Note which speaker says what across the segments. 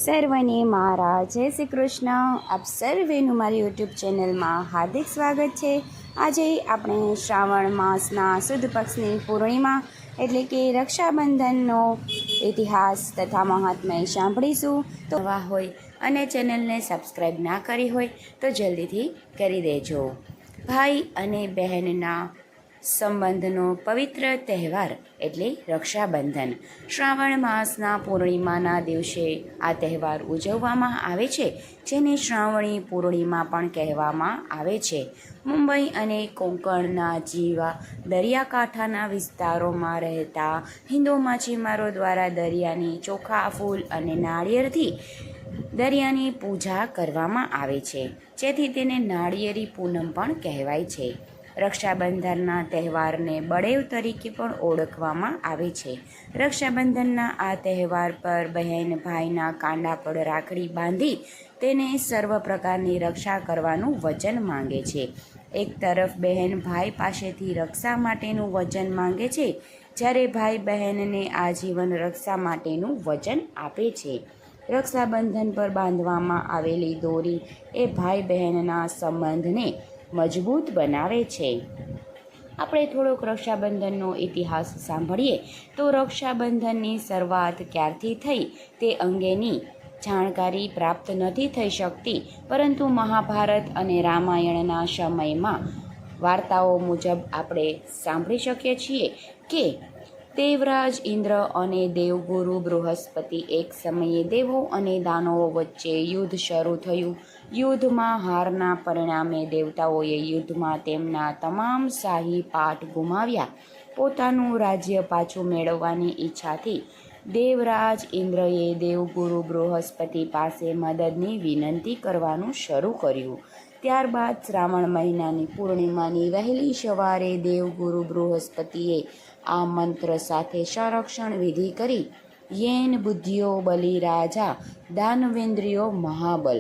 Speaker 1: સર્વને મારા જય શ્રી કૃષ્ણ. આપ સર્વેનું મારી યુટ્યુબ ચેનલમાં હાર્દિક સ્વાગત છે. આજે આપણે શ્રાવણ માસના સુદ પક્ષની પૂર્ણિમા એટલે કે રક્ષાબંધનનો ઇતિહાસ તથા મહાત્મ્ય સાંભળીશું. તો નવા હોય અને ચેનલને સબસ્ક્રાઈબ ના કરી હોય તો જલ્દીથી કરી દેજો. ભાઈ અને બહેનના સંબંધનો પવિત્ર તહેવાર એટલે રક્ષાબંધન. શ્રાવણ માસના પૂર્ણિમાના દિવસે આ તહેવાર ઉજવવામાં આવે છે, જેને શ્રાવણી પૂર્ણિમા પણ કહેવામાં આવે છે. મુંબઈ અને કોંકણના જેવા દરિયાકાંઠાના વિસ્તારોમાં રહેતા હિન્દુ માછીમારો દ્વારા દરિયાની ચોખા, ફૂલ અને નાળિયેરથી દરિયાની પૂજા કરવામાં આવે છે, જેથી તેને નાળિયેરી પૂનમ પણ કહેવાય છે. રક્ષાબંધનના તહેવારને બળેવ તરીકે પણ ઓળખવામાં આવે છે. રક્ષાબંધનના આ તહેવાર પર બહેન ભાઈના કાંડા પર રાખડી બાંધી તેને સર્વ પ્રકારની રક્ષા કરવાનું વચન માંગે છે. એક તરફ બહેન ભાઈ પાસેથી રક્ષા માટેનું વચન માંગે છે, જ્યારે ભાઈ બહેનને આજીવન રક્ષા માટેનું વચન આપે છે. રક્ષાબંધન પર બાંધવામાં આવેલી દોરી એ ભાઈ બહેનના સંબંધને મજબૂત બનાવે છે. આપણે થોડોક રક્ષાબંધનનો ઇતિહાસ સાંભળીએ તો રક્ષાબંધનની શરૂઆત ક્યારથી થઈ તે અંગેની જાણકારી પ્રાપ્ત નથી થઈ શકતી, પરંતુ મહાભારત અને રામાયણના સમયમાં વાર્તાઓ મુજબ આપણે સાંભળી શકીએ છીએ કે દેવરાજ ઇન્દ્ર અને દેવગુરુ બૃહસ્પતિ એક સમયે દેવો અને દાનવો વચ્ચે યુદ્ધ શરૂ થયું. યુદ્ધમાં હારના પરિણામે દેવતાઓએ યુદ્ધમાં તેમના તમામ શાહી પાટ ગુમાવ્યા. પોતાનું રાજ્ય પાછું મેળવવાની ઈચ્છાથી દેવરાજ ઇન્દ્રએ દેવગુરુ બૃહસ્પતિ પાસે મદદની વિનંતી કરવાનું શરૂ કર્યું. ત્યારબાદ શ્રાવણ મહિનાની પૂર્ણિમાની વહેલી સવારે દેવગુરુ બૃહસ્પતિએ આ મંત્ર સાથે સંરક્ષણ વિધિ કરી. યેન બુદ્ધિયો બલિ રાજા દાનવેન્દ્રિયો મહાબલ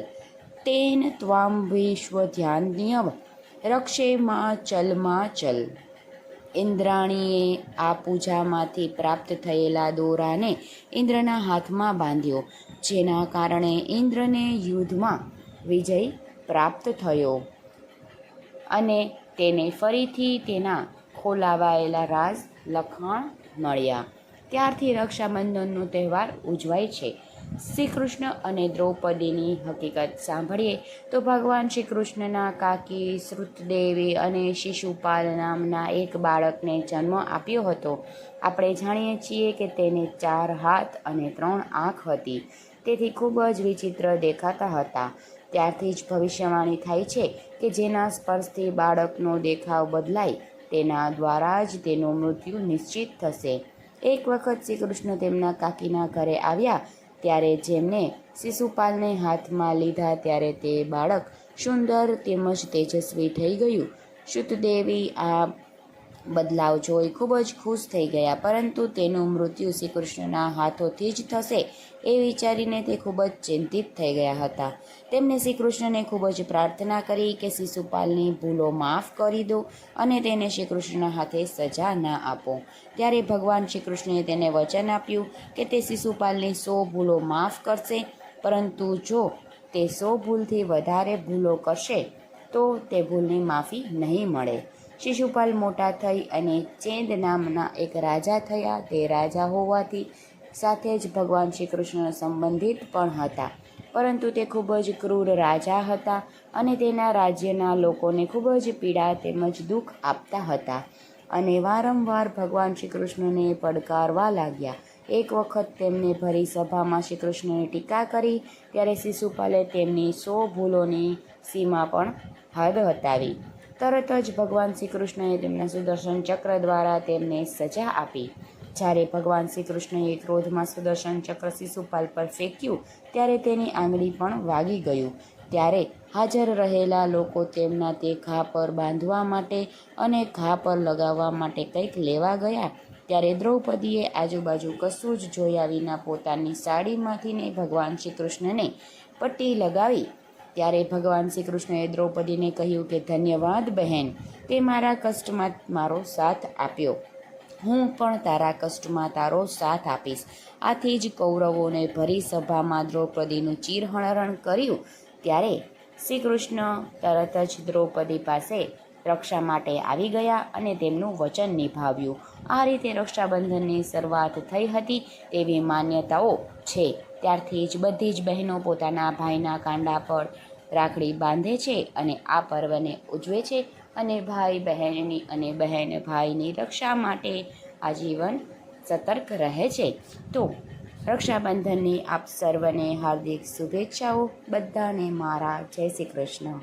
Speaker 1: તેન ત્વામ વિશ્વ ધ્યાન્યવ રક્ષે માં ચલ. ઇન્દ્રાણીએ આ પૂજામાંથી પ્રાપ્ત થયેલા દોરાને ઇન્દ્રના હાથમાં બાંધ્યો, જેના કારણે ઇન્દ્રને યુદ્ધમાં વિજય પ્રાપ્ત થયો અને તેને ફરીથી તેના ખોલાવાયેલા રાજ લખાણ મળ્યા. ત્યારથી રક્ષાબંધનનો તહેવાર ઉજવાય છે. શ્રી કૃષ્ણ અને દ્રૌપદીની હકીકત સાંભળીએ તો ભગવાન શ્રી કૃષ્ણના કાકી શ્રુતદેવી અને શિશુપાલ નામના એક બાળકને જન્મ આપ્યો હતો. આપણે જાણીએ છીએ કે તેને 4 હાથ અને 3 આંખ હતી, તેથી ખૂબ જ વિચિત્ર દેખાતા હતા. ત્યારથી જ ભવિષ્યવાણી થાય છે કે જેના સ્પર્શથી બાળકનો દેખાવ બદલાય તેના દ્વારા જ તેનું મૃત્યુ નિશ્ચિત થશે. એક વખત શ્રી કૃષ્ણ તેમના કાકીના ઘરે આવ્યા, ત્યારે જેમને શિશુપાલને હાથમાં લીધા ત્યારે તે બાળક સુંદર તેમજ તેજસ્વી થઈ ગયું. શુતદેવી આ બદલાવ જોઈ ખૂબ જ ખુશ થઈ ગયા, પરંતુ તેનું મૃત્યુ શ્રી કૃષ્ણના હાથોથી જ થશે એ વિચારીને તે ખૂબ જ ચિંતિત થઈ ગયા હતા. તેમણે શ્રી કૃષ્ણને ખૂબ જ પ્રાર્થના કરી કે શિશુપાલની ભૂલો માફ કરી દો અને તેને શ્રી કૃષ્ણના હાથે સજા ના આપો. ત્યારે ભગવાન શ્રી કૃષ્ણએ તેને વચન આપ્યું કે તે શિશુપાલની 100 ભૂલો માફ કરશે, પરંતુ જો તે 100 ભૂલથી વધારે ભૂલો કરશે તો તે ભૂલની માફી નહીં મળે. શિશુપાલ મોટા થઈ અને ચેદ નામના એક રાજા થયા. તે રાજા હોવાથી સાથે જ ભગવાન શ્રી કૃષ્ણ સંબંધિત પણ હતા, પરંતુ તે ખૂબ જ ક્રૂર રાજા હતા અને તેના રાજ્યના લોકોને ખૂબ જ પીડા તેમજ દુઃખ આપતા હતા અને વારંવાર ભગવાન શ્રી કૃષ્ણને પડકારવા લાગ્યા. એક વખત તેમને ભરી સભામાં શ્રી કૃષ્ણને ટીકા કરી, ત્યારે શિશુપાલે તેમની 100 ભૂલોની સીમા પણ હદ હટાવી. તરત જ ભગવાન શ્રી કૃષ્ણએ તેમના સુદર્શન ચક્ર દ્વારા તેમને સજા આપી. જ્યારે ભગવાન શ્રી કૃષ્ણએ ક્રોધમાં સુદર્શન ચક્ર શિશુપાલ પર ફેંક્યું ત્યારે તેની આંગળી પણ વાગી ગયું. ત્યારે હાજર રહેલા લોકો તેમના તે ઘા પર બાંધવા માટે અને ઘા પર લગાવવા માટે કંઈક લેવા ગયા, ત્યારે દ્રૌપદીએ આજુબાજુ કશું જ જોયા વિના પોતાની સાડીમાંથીને ભગવાન શ્રી કૃષ્ણને પટ્ટી લગાવી. ત્યારે ભગવાન શ્રી કૃષ્ણએ દ્રૌપદીને કહ્યું કે ધન્યવાદ બહેન, તે મારા કષ્ટમાં મારો સાથ આપ્યો. હું પણ તારા કષ્ટમાં તારો સાથ આપીશ. આથી જ કૌરવોને ભરી સભામાં દ્રૌપદીનું ચીરહરણ કર્યું. ત્યારે શ્રી કૃષ્ણ તરત જ દ્રૌપદી પાસે રક્ષા માટે આવી ગયા અને તેમનું વચન નિભાવ્યું. આ રીતે રક્ષાબંધનની શરૂઆત થઈ હતી તેવી માન્યતાઓ છે. ત્યારથી જ બધી જ બહેનો પોતાના ભાઈના કાંડા પર રાખડી બાંધે છે અને આ પર્વને ઉજવે છે અને ભાઈ બહેનની અને બહેન ભાઈની રક્ષા માટે આજીવન સતર્ક રહે છે. તો રક્ષાબંધનની આપ સર્વને હાર્દિક શુભેચ્છાઓ. બધાને મારા જય શ્રી કૃષ્ણ.